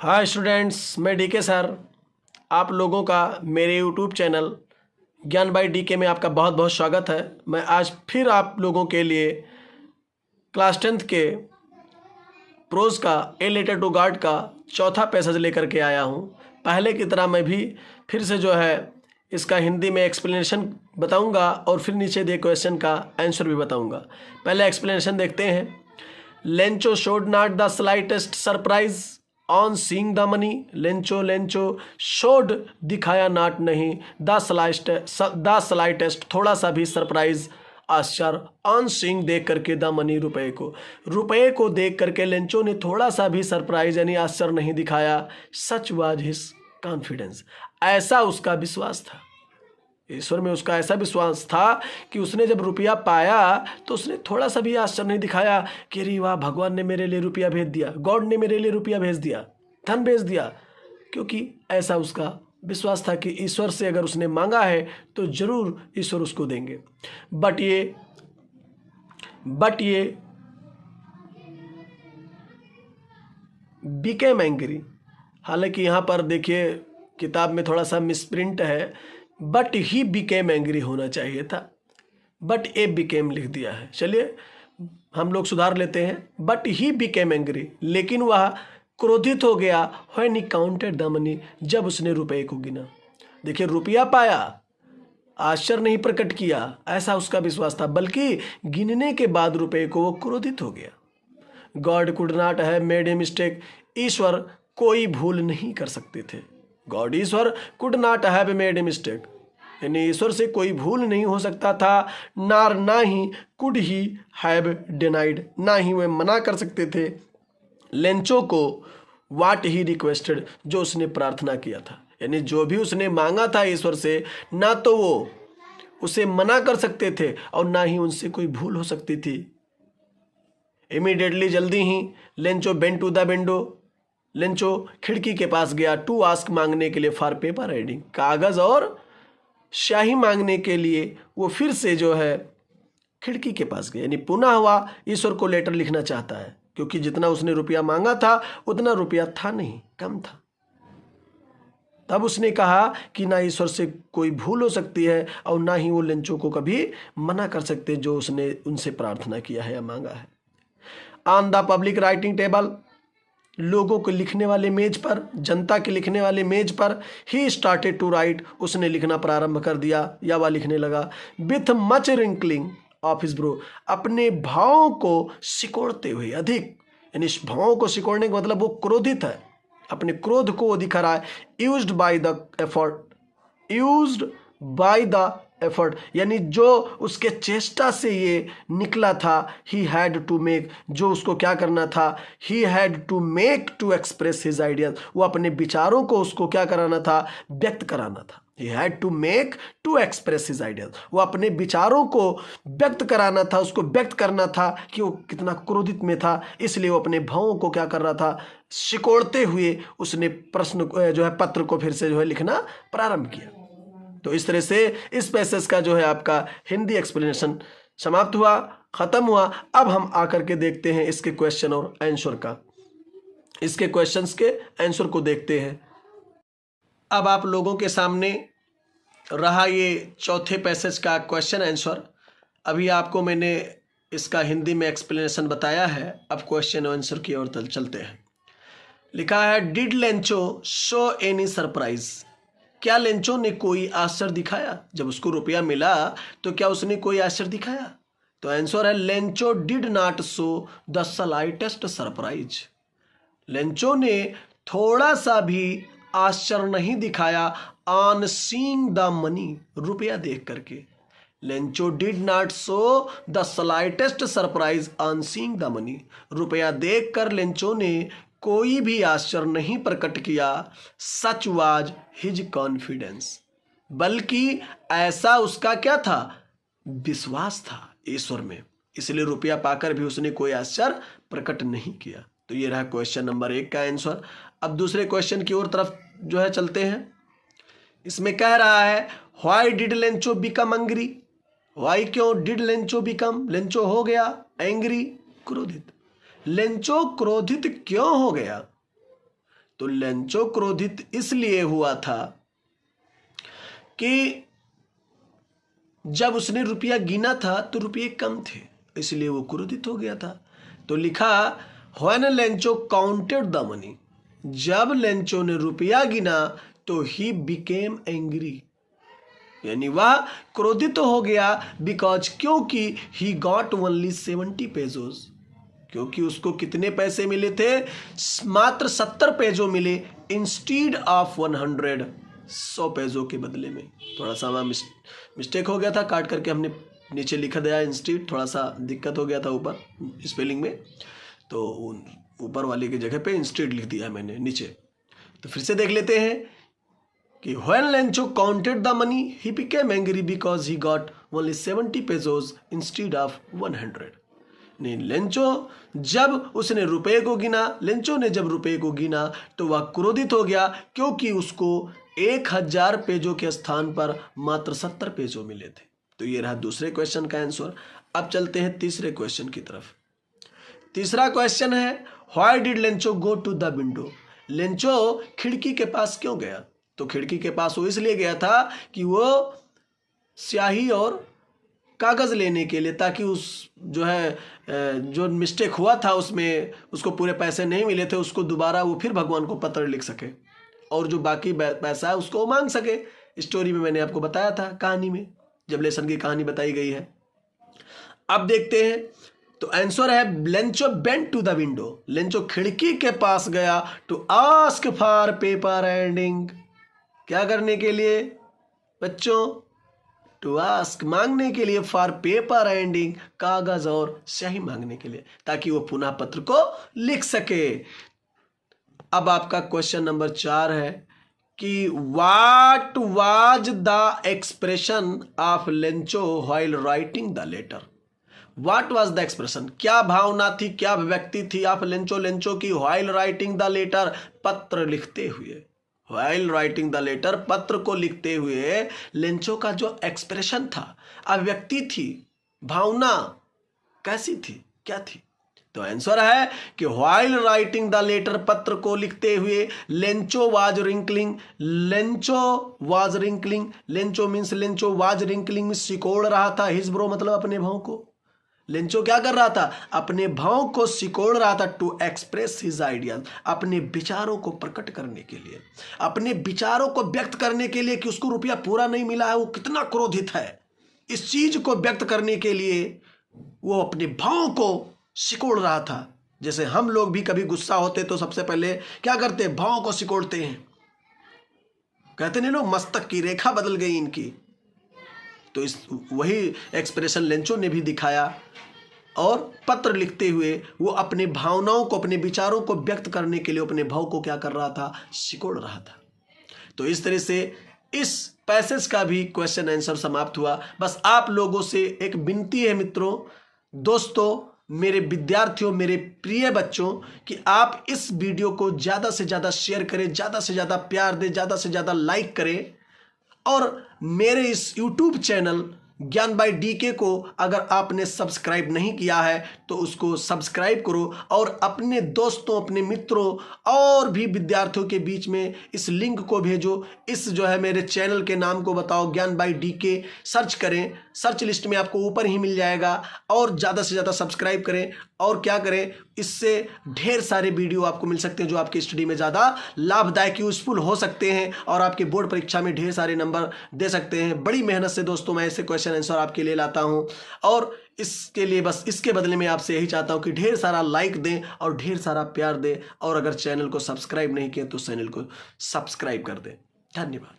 Hi students, मैं DK sir. आप लोगों का मेरे यूट्यूब चैनल ज्ञान बाई डीके में आपका बहुत बहुत स्वागत है। मैं आज फिर आप लोगों के लिए क्लास 10th के प्रोज का ए लेटर टू गॉड का चौथा पैसेज लेकर के आया हूँ। पहले की तरह मैं भी फिर से जो है इसका हिंदी में एक्सप्लेनेशन बताऊंगा और फिर नीचे दिए क्वेश्चन का आंसर भी बताऊंगा। पहले एक्सप्लेनेशन देखते हैं। Lencho showed not the slightest surprise on seeing the money. Lencho showed दिखाया नॉट नहीं, द स्लाइटेस्ट थोड़ा सा भी सरप्राइज आश्चर्य ऑन सीइंग देख करके द मनी रुपये को देख करके लेंचो ने थोड़ा सा भी सरप्राइज यानी आश्चर्य नहीं दिखाया। सच वाज हिज कॉन्फिडेंस, ऐसा उसका विश्वास था। ईश्वर में उसका ऐसा विश्वास था कि उसने जब रुपया पाया तो उसने थोड़ा सा भी आश्चर्य नहीं दिखाया कि अरे वाह, भगवान ने मेरे लिए रुपया भेज दिया, गॉड ने मेरे लिए रुपया भेज दिया, धन भेज दिया। क्योंकि ऐसा उसका विश्वास था कि ईश्वर से अगर उसने मांगा है तो जरूर ईश्वर उसको देंगे। बट ये बिकेम एंग्री। हालांकि यहाँ पर देखिए किताब में थोड़ा सा मिसप्रिंट है, बट ही बिकेम एंग्री होना चाहिए था, बट ए बिकेम लिख दिया है। चलिए हम लोग सुधार लेते हैं। बट ही बिकेम एंग्री, लेकिन वह क्रोधित हो गया when he counted the money, जब उसने रुपये को गिना। देखिए रुपया पाया, आश्चर्य नहीं प्रकट किया, ऐसा उसका विश्वास था, बल्कि गिनने के बाद रुपये को वो क्रोधित हो गया। God could not have made a mistake, ईश्वर कोई भूल नहीं कर सकते थे। गॉड ईश्वर could not have made a mistake, यानी ईश्वर से कोई भूल नहीं हो सकता था। ना he could he have denied, ना ही वे मना कर सकते थे लेंचो को वाट ही रिक्वेस्टेड, जो उसने प्रार्थना किया था। यानी जो भी उसने मांगा था ईश्वर से, ना तो वो उसे मना कर सकते थे और ना ही उनसे कोई भूल हो सकती थी। इमीडिएटली, जल्दी ही, Lencho bent to the window, Lencho खिड़की के पास गया टू आस्क, मांगने के लिए, फॉर पेपर राइटिंग, कागज और स्याही मांगने के लिए वो फिर से जो है खिड़की के पास गया। यानी पुनः हुआ ईश्वर को लेटर लिखना चाहता है, क्योंकि जितना उसने रुपया मांगा था उतना रुपया था नहीं, कम था। तब उसने कहा कि ना ईश्वर से कोई भूल हो सकती है और ना ही वो लेंचो को कभी मना कर सकते जो उसने उनसे प्रार्थना किया है या मांगा है। On the public writing table, लोगों के लिखने वाले मेज पर, जनता के लिखने वाले मेज पर, ही स्टार्टेड टू राइट, उसने लिखना प्रारंभ कर दिया या वह लिखने लगा। With much wrinkling of his bro, अपने भावों को सिकोड़ते हुए, अधिक, यानी भावों को सिकोड़ने का मतलब वो क्रोधित है, अपने क्रोध को वो दिखा रहा है। यूज्ड बाय द एफर्ट, यानी जो उसके चेष्टा से ये निकला था। ही हैड टू मेक, जो उसको क्या करना था, he had to make to express his ideas, वो अपने विचारों को उसको क्या कराना था, व्यक्त कराना था। He had to make to express his ideas, वो अपने विचारों को व्यक्त कराना था, उसको व्यक्त करना था कि वो कितना क्रोधित में था। इसलिए वो अपने भावों को क्या कर रहा था, सिकोड़ते हुए उसने प्रश्न जो है पत्र को फिर से जो है लिखना प्रारंभ किया। तो इस तरह से इस पैसेज का जो है आपका हिंदी एक्सप्लेनेशन समाप्त हुआ, खत्म हुआ। अब हम आकर के देखते हैं इसके क्वेश्चन और आंसर का, इसके क्वेश्चंस के आंसर को देखते हैं। अब आप लोगों के सामने रहा ये चौथे पैसेज का क्वेश्चन आंसर। अभी आपको मैंने इसका हिंदी में एक्सप्लेनेशन बताया है। अब क्वेश्चन और आंसर की ओर चलते हैं। लिखा है, did Lencho show any surprise, क्या लेंचो ने कोई आश्चर्य दिखाया? जब उसको रुपया मिला तो क्या उसने कोई आश्चर्य दिखाया? तो आंसर है, Lencho did not show the slightest surprise, Lencho ने थोड़ा सा भी आश्चर्य नहीं दिखाया ऑन सीइंग द मनी, रुपया देख करके। Lencho did not show the slightest surprise on seeing the money, रुपया देखकर लेंचो ने कोई भी आश्चर्य नहीं प्रकट किया। सच वाज हिज कॉन्फिडेंस, बल्कि ऐसा उसका क्या था, विश्वास था ईश्वर में, इसलिए रुपया पाकर भी उसने कोई आश्चर्य प्रकट नहीं किया। तो ये रहा क्वेश्चन नंबर 1 का आंसर। अब दूसरे क्वेश्चन की ओर तरफ जो है चलते हैं। इसमें कह रहा है, why did Lencho become angry, why क्यों डिड लेंचो बिकम, लेंचो हो गया एंग्री, क्रोधित। लेंचो क्रोधित क्यों हो गया? तो लेंचो क्रोधित इसलिए हुआ था कि जब उसने रुपया गिना था तो रुपये कम थे, इसलिए वो क्रोधित हो गया था। तो लिखा when Lencho counted the money, जब लेंचो ने रुपया गिना तो ही बिकेम एंग्री, यानी वह क्रोधित हो गया। बिकॉज, क्योंकि ही गॉट ओनली 70 पेजोस, क्योंकि उसको कितने पैसे मिले थे, मात्र 70 पेजो मिले, इंस्टीड ऑफ 100, 100 पेजो के बदले में। थोड़ा सा हमारा मिस्टेक हो गया था, काट करके हमने नीचे लिखा दिया इंस्टीड, थोड़ा सा दिक्कत हो गया था ऊपर स्पेलिंग में, तो ऊपर वाले की जगह पे इंस्टीड लिख दिया मैंने नीचे। तो फिर से देख लेते हैं कि when Lencho counted the money he became angry because he got only 70 pesos instead of 100। नहीं, लेंचो जब उसने रुपए को गिना, लेंचो ने जब रुपए को गिना तो वह क्रोधित हो गया, क्योंकि उसको 1000 पेजों के स्थान पर मात्र 70 पेजों मिले थे। तो ये रहा दूसरे क्वेश्चन का आंसर। अब चलते हैं तीसरे क्वेश्चन की तरफ। तीसरा क्वेश्चन है why did Lencho go to the window, Lencho खिड़की के पास क्यों गया। तो खिड़की के पास वो इसलिए गया था कि वो स्याही और कागज लेने के लिए, ताकि उस जो मिस्टेक हुआ था उसमें उसको पूरे पैसे नहीं मिले थे, उसको दोबारा वो फिर भगवान को पत्र लिख सके और जो बाकी पैसा है उसको मांग सके। स्टोरी में मैंने आपको बताया था, कहानी में जब लेसन की कहानी बताई गई है। अब देखते हैं, तो आंसर है Lencho bent to the window, Lencho खिड़की के पास गया to ask for paper and ink, क्या करने के लिए बच्चों, टू आस्क मांगने के लिए, फॉर पेपर एंड इंक कागज और स्याही मांगने के लिए, ताकि वो पुनः पत्र को लिख सके। अब आपका क्वेश्चन नंबर 4 है कि what was the expression of Lencho while writing the letter, what was the expression, क्या भावना थी, क्या अभिव्यक्ति थी ऑफ लेंचो की व्हाइल राइटिंग द लेटर, पत्र लिखते हुए, व्हाइल राइटिंग द लेटर पत्र को लिखते हुए लेंचो का जो एक्सप्रेशन था, अभिव्यक्ति थी, भावना कैसी थी, क्या थी। तो आंसर है कि व्हाइल राइटिंग द लेटर, पत्र को लिखते हुए, Lencho was wrinkling, Lencho was wrinkling, Lencho means Lencho was wrinkling, सिकोड़ रहा था, हिज ब्रो मतलब अपने भाव को, लेंचो क्या कर रहा था, अपने भाव को सिकोड़ रहा था, टू एक्सप्रेस हिज आइडियाज, अपने विचारों को प्रकट करने के लिए, अपने विचारों को व्यक्त करने के लिए कि उसको रुपया पूरा नहीं मिला है, वो कितना क्रोधित है, इस चीज को व्यक्त करने के लिए वो अपने भाव को सिकोड़ रहा था। जैसे हम लोग भी कभी गुस्सा होते तो सबसे पहले क्या करते हैं, भाव को सिकोड़ते हैं, कहते नहीं लोग मस्तक की रेखा बदल गई इनकी। तो इस वही एक्सप्रेशन लेंचो ने भी दिखाया, और पत्र लिखते हुए वो अपने भावनाओं को, अपने विचारों को व्यक्त करने के लिए अपने भाव को क्या कर रहा था, सिकोड़ रहा था। तो इस तरह से इस पैसेज का भी क्वेश्चन आंसर समाप्त हुआ। बस आप लोगों से एक विनती है मित्रों, दोस्तों, मेरे विद्यार्थियों, मेरे प्रिय बच्चों, कि आप इस वीडियो को ज़्यादा से ज़्यादा शेयर करें, ज़्यादा से ज़्यादा प्यार दें, ज़्यादा से ज़्यादा लाइक करें, और मेरे इस YouTube चैनल ज्ञान बाय डीके को अगर आपने सब्सक्राइब नहीं किया है तो उसको सब्सक्राइब करो, और अपने दोस्तों, अपने मित्रों और भी विद्यार्थियों के बीच में इस लिंक को भेजो। इस मेरे चैनल के नाम को बताओ, ज्ञान बाय डीके सर्च करें, सर्च लिस्ट में आपको ऊपर ही मिल जाएगा, और ज़्यादा से ज़्यादा सब्सक्राइब करें। और क्या करें, इससे ढेर सारे वीडियो आपको मिल सकते हैं जो आपकी स्टडी में ज़्यादा लाभदायक, यूजफुल हो सकते हैं, और आपके बोर्ड परीक्षा में ढेर सारे नंबर दे सकते हैं। बड़ी मेहनत से दोस्तों मैं ऐसे क्वेश्चन आंसर आपके लिए लाता हूं, और इसके लिए बस इसके बदले में आपसे यही चाहता हूं कि ढेर सारा लाइक दें और ढेर सारा प्यार दें, और अगर चैनल को सब्सक्राइब नहीं किया तो चैनल को सब्सक्राइब कर दें। धन्यवाद।